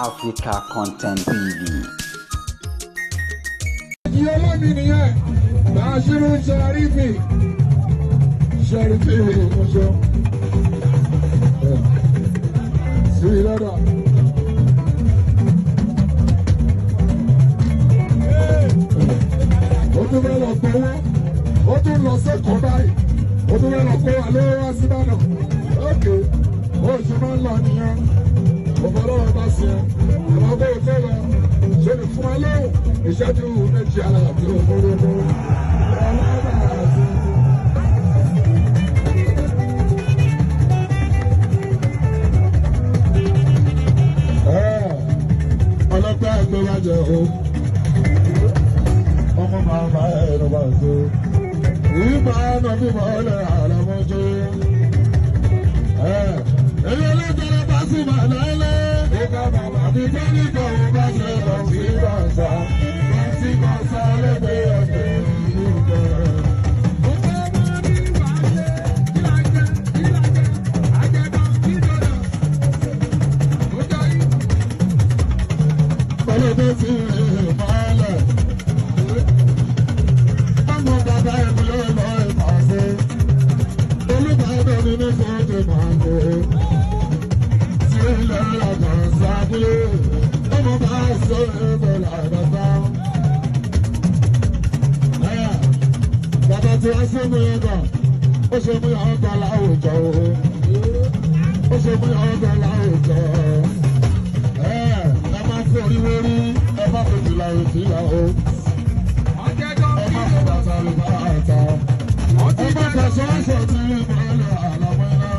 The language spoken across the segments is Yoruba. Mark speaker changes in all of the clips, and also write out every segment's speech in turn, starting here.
Speaker 1: Africa Content TV.
Speaker 2: Yolami nìyẹn, Bashiru Sharifi, Sharifi Ojo, Sirada. Ó tún fẹ́ lọ gbowó, ó tún lọ sẹ́kọ̀ọ́ báyìí, ó tún fẹ́ lọ kó wa lówó wá sí Ìbàdàn. Ókè, ó ṣe máa ń lọ nìyẹn, òfòlọ́wọ́ bá ṣe ẹ̀, àwọn ọgbẹ́ òtẹ́ lọ, ṣe lè fún wa lóhùn, ìṣẹ́jú méjì ara àti òfòlówó. Ọlọ́pẹ́ àgbẹ̀wájẹ̀ o. Ọmọ màmá ẹ̀rọ bá tó. Ìgbà ọ̀nà bí mo lè àrà mọ́jú. Èyí olóògbé bá sì bà lálẹ́. Ìgbà bàbá mi bá ní kòun bá ṣe lọ sí bàṣà. Wọ́n ti kọ́ sá lẹ́gbẹ̀ẹ́ ọ̀gbẹ́ ìlú bẹ̀rẹ̀. Ọlọ́dẹ ti rìn mọ́lẹ̀. Ọmọ bàbá ìbúlé lọ ìpàṣẹ. Olùbàdàn nínú fọ́ọ̀dù màgò. Tí ilẹ̀ ìlànà sábúlé. Ọmọ bá sọ èdè làbàtà. Bàbá tí wọ́n ṣe mú ẹgbà. Ó ṣe mú ọgbà láwùjọ o. Ó ṣe mú ọgbà láwùjọ. Oríwórí ẹ má fojú la òtí la o. Ẹ má fọ bàtà lè bá àtà. Ẹ má fẹsọ̀ ọ̀ṣọ̀ tí ìbọ̀lẹ̀ àlàmọ́ iná.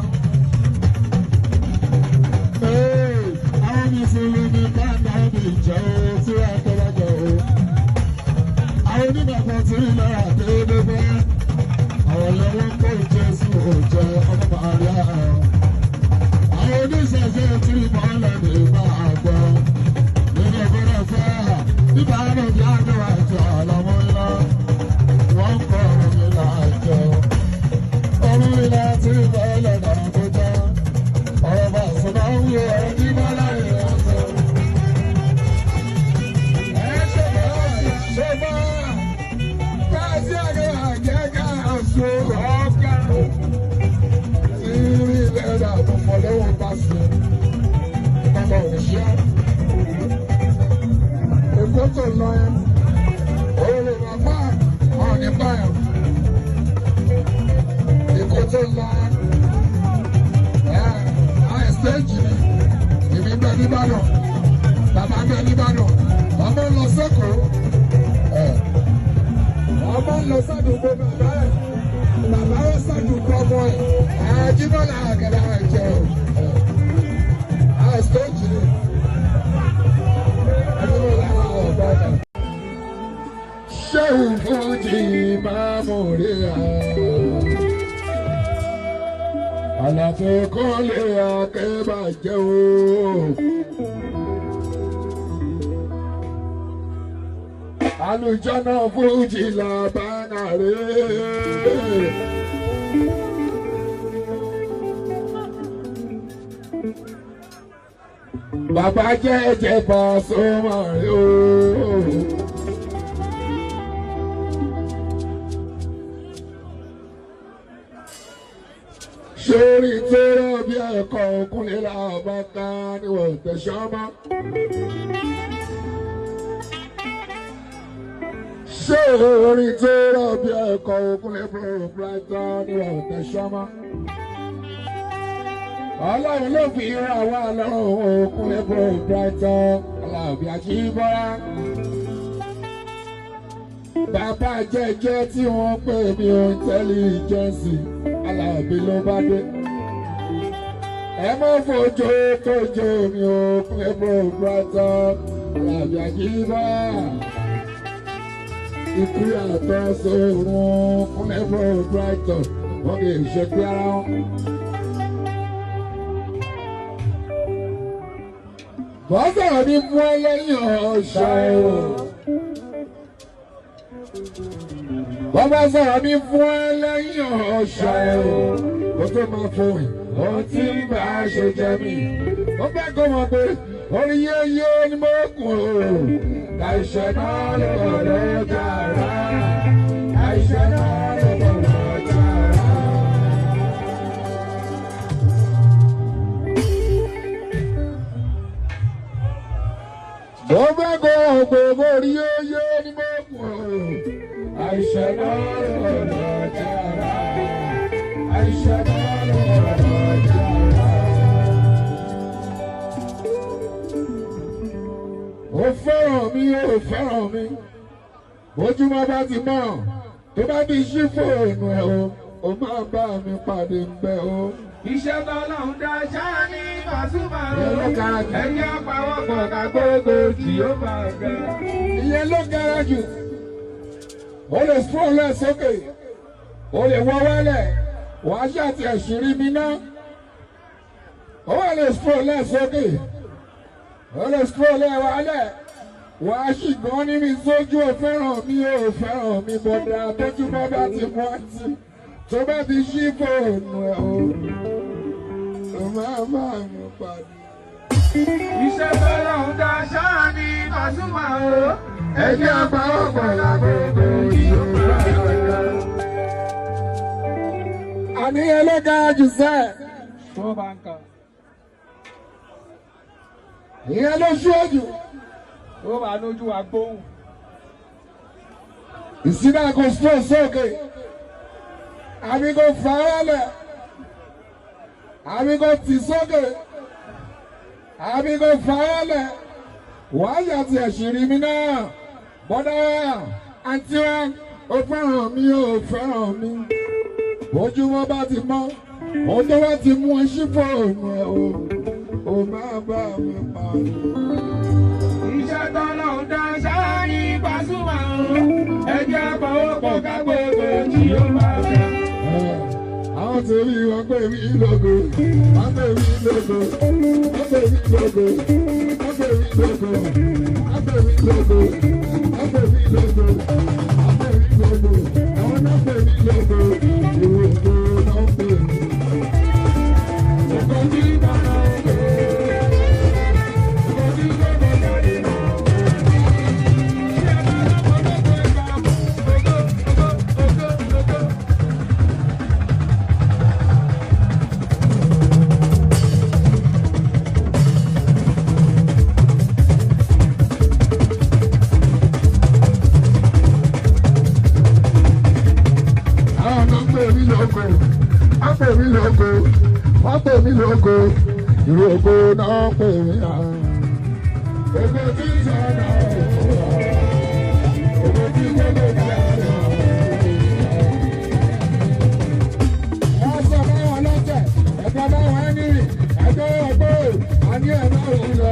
Speaker 2: Àwọn Mùsùlùmí káàdà ọ̀bì jẹ́ o tí wọ́n tọ́ bá jẹ o. Àwọn onígbàgbọ́ tí ilẹ̀ àdéhùn bẹ́. Àwọn lẹ́wọ́n kó Jésù òjẹ́ ọmọ Màríà. Àwọn oníṣẹ̀ṣẹ̀ tí ìbọ̀lẹ̀ lè bá àgbọ̀. Ìbáraẹni ìyá mi wà jọ àlọ́mọ́ iná, wọ́n kọ́ ọ̀rọ̀ mi láàjọ. Ọ̀rọ̀ mi láti bọ́ọ̀lẹ̀ náà tó jẹ́. Ọ̀rọ̀ bá sọ̀rọ̀ ń wo ọ̀rọ̀ tí bá láyé ọ̀sẹ̀. Ẹ ṣe bá káàsì àgbẹ̀ àjẹgà àṣọ ọ̀gá. Ìrírí ìlera àtọ̀pọ̀ lẹ́wọ̀n bá sí. Bàbá òṣìṣẹ́. Èkótó lọ ẹ, òòlù bàbá ọ̀nì báyọ̀. Èkótó lọ ẹ, àìstéèjì ni, èmi bẹ nìbàdàn, bàbá bẹ nìbàdàn, ọmọ ń lọ sẹ́kọ̀ọ́, ọmọ ń lọ sádùúgbò bàbá ẹ̀, bàbá ó sádùúgbò ọmọ ẹ̀, àjíbọ̀lá àgàdà ẹ̀jẹ̀ o, àìstéèjì ni. Ṣéun Fújì máa mú rí a. Àlàfo kọ́lé akẹ́bàjẹ́ o. Àlùjọ́nà Fújì làbánà rẹ̀. Bàbá jẹ́ ẹ̀jẹ̀ Pasuma rẹ̀ o. Sórí tó rọ̀ bí ẹ̀kọ́ òkúnlé làbàtà ni wọ́n tẹ̀sán mọ́. Sórí tó rọ̀ bí ẹ̀kọ́ òkúnlé pòròpláìtà ni wọ́n tẹ̀sán mọ́. Ọlọ́run ló fi ra wá lọ́rùn òkúnlé pòròpláìtà Alábí Àjíbọ́lá. Bàbá jẹ́jẹ́ tí wọ́n pè mí o intelligence Alábí ló bá dé. Ẹ mọ́ fojú tójú mi ò pé pòròpláìtà Alábí Àjíbọ́lá. Ikú àtọ́ sórun kúnlẹ̀ pòròpláìtà wọ́n kì í ṣe pé ara wọn. Bọ́sọ̀rọ̀ ní fún ẹ lẹ́yìn ọ̀ṣà ẹ̀rọ. Bọ́bá sọ̀rọ̀ ní fún ẹ lẹ́yìn ọ̀ṣà ẹ̀rọ. Kó tó máa fohùn, ohun tí ń bá a ṣe jẹ mí. Ó fẹ́ kó mọ̀ pé orí yéyé ni mo kùn ó. Àìṣẹ́ náà ló gbọ́dọ̀ jàrá. Àìṣẹ́ náà ló gbọ́dọ̀ jàrá. Mo fẹ́ kó ògbó orí yéyé ni mo kùn ó. Àìṣẹ́ náà ló gbọ́dọ̀ jàrá. Àìṣẹ́ náà ló gbọ́dọ̀ jàrá. Ó fẹ́ràn mi, ó fẹ́ràn mi. Bójúmọ́ bá ti mọ̀, tó bá ti ṣí fóònù ẹ̀ o, ó máa bá mi pàdé ń bẹ̀ o.
Speaker 3: Iṣẹ́ tọ́lọ́run dá ṣáá ní Pasuma o. Ẹ̀jẹ̀ àpawọ́pọ̀ ká gbogbo tí ó bá ga.
Speaker 2: Ìyẹn ló gara jù. O lè stroll sókè, o lè wọ́ wálẹ̀, wàá ṣàtì ẹ̀ṣìrí mi ná. O wà lè stroll sókè, o lè stroll wálẹ̀, wàá ṣì gan ní mi sójú. Ò fẹ́ràn mi, ò fẹ́ràn mi bọ̀dà tójúmọ́ bá ti mú àti tó bá ti ṣí fóònù ẹ̀ o. Ó máa bá mi pàdé.
Speaker 3: Iṣẹ́ tọ́lọ́run dá ṣáá ní Pasuma o.
Speaker 2: Ẹ̀jẹ̀ àpawọ́pọ̀ ká gbogbo tí ó bá ga. Àníyàn ló gara jù sẹ́ẹ̀.
Speaker 3: Tó bá ń kà.
Speaker 2: Ìyẹn ló ṣíwájú.
Speaker 3: Tó bá lójú agbóhùn.
Speaker 2: Ìsìnà kò stroll sókè. Àbí kò faralẹ̀. Àbí kò tì sókè. Àbí kò faralẹ̀. Wàá yà ti ẹ̀ṣìrí mi náà. Bọ́dá àǹtí wa, ó fẹ́ràn mi, ó fẹ́ràn mi. Ojúmọ́ bá ti mọ́, ó tó bá ti mú ẹṣí fóònù ẹ̀ o. Ó máa bá mi pàdé.
Speaker 3: Iṣẹ́ tọ́lọ́run dá ṣáá ní Pasuma o. Ẹ̀jẹ̀ àpawọ́pọ̀ ká gbogbo tí ó bá ga.
Speaker 2: Àwọn tèmi wọ́n pè mí lógo, wọ́n pè mí lógo, wọ́n pè mí lógo, wọ́n pè mí lógo, wọ́n pè mí lógo, wọ́n pè mí lógo, wọ́n pè mí lógo, àwọn náà pè mí lógo, ìwé ìgbò náà pè mí. Ògo tí bàbá ògo, ògo tí gbogbo jáde náà. Ṣé ẹ bá lọ́kọ̀ọ́ lọ́kọ̀ọ́ ẹ̀ka ògo, ògo, ògo, ògo. Wọ́n pè mí lógo, wọ́n pè mí lógo, ìró ògo náà pè mí hàn. Ògo tí ń sọ náà ògo tí gbogbo jáde. Wọ́n sọ báwọn lọ́tẹ̀, ẹ̀gbọ́n báwọn ẹni rìn, ẹ̀gbọ́n ọgbọ́n, àní ẹ̀ máa wù lọ.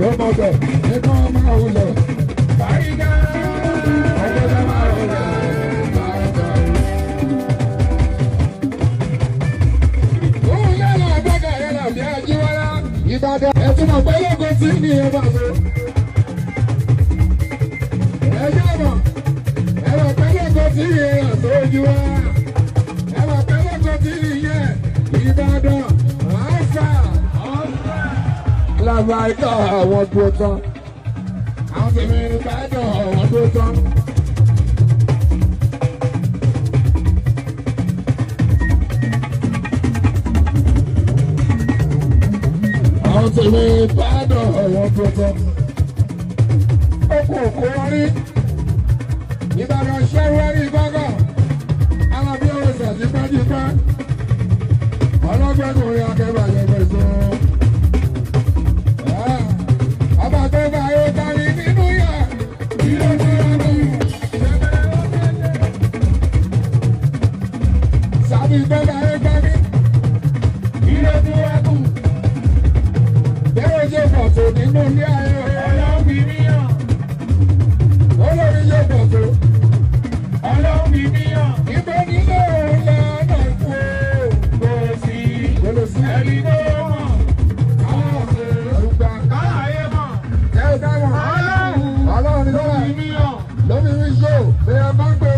Speaker 2: Rọ́mọdọ̀ nínú ọmọ òwúlọ̀. Bàrígà ọjọ́ máa rọlẹ̀ bàrígà. Òun yálà àgbàgà yálà bí ajíwárá. Ìbàdàn ẹ̀tún mọ̀ pé lóko tí ní ẹ bá so. Ẹjọ́ mọ̀ ẹ̀rọ pé lóko tí ní ẹ rà sójú wá. Ẹ̀rọ pé lóko tí ní yẹ Ìbàdàn àṣà. Lábàáyíká àwọn dúró tán. Àwọn tèmi ní Ìbàdàn àwọn dúró tán. Àwọn tèmi ní Ìbàdàn àwọn dúró tán. Ó kò kó wọn rí. Ìbàdàn ṣẹ́wọ́ rí gbọ́ngàn. Àwọn bí ó sọ̀ sí pẹ́ẹ́dípẹ́. Ọlọ́gbẹ́kùnrin akẹ́bàjẹ́ pẹ̀sọ́. Ọba tó bá yóò kárí nínú yà. Ìlú tó yà lọ. Sábì tó bá yóò kárí. Ìlú tó yà kù. pọ̀tò nínú ilé ayé.
Speaker 3: Ọlọ́run fi mí hàn.
Speaker 2: Olórí yóò pọ̀tò.
Speaker 3: Ọlọ́run fi mí hàn.
Speaker 2: Ibẹ̀ nílé òun lọ́nà ìkú.
Speaker 3: Kò sí ẹni tó mọ̀.
Speaker 2: Àwọn ọ̀sẹ̀ ẹ̀rùgbà.
Speaker 3: Káyé mọ̀.
Speaker 2: Ẹ ò dáhùn. Ọlọ́run ní
Speaker 3: Ọlọ́run
Speaker 2: sọ́wọ́.
Speaker 3: fi mí hàn.
Speaker 2: Lómi rí ṣó. Bẹ́ẹ̀ bá gbé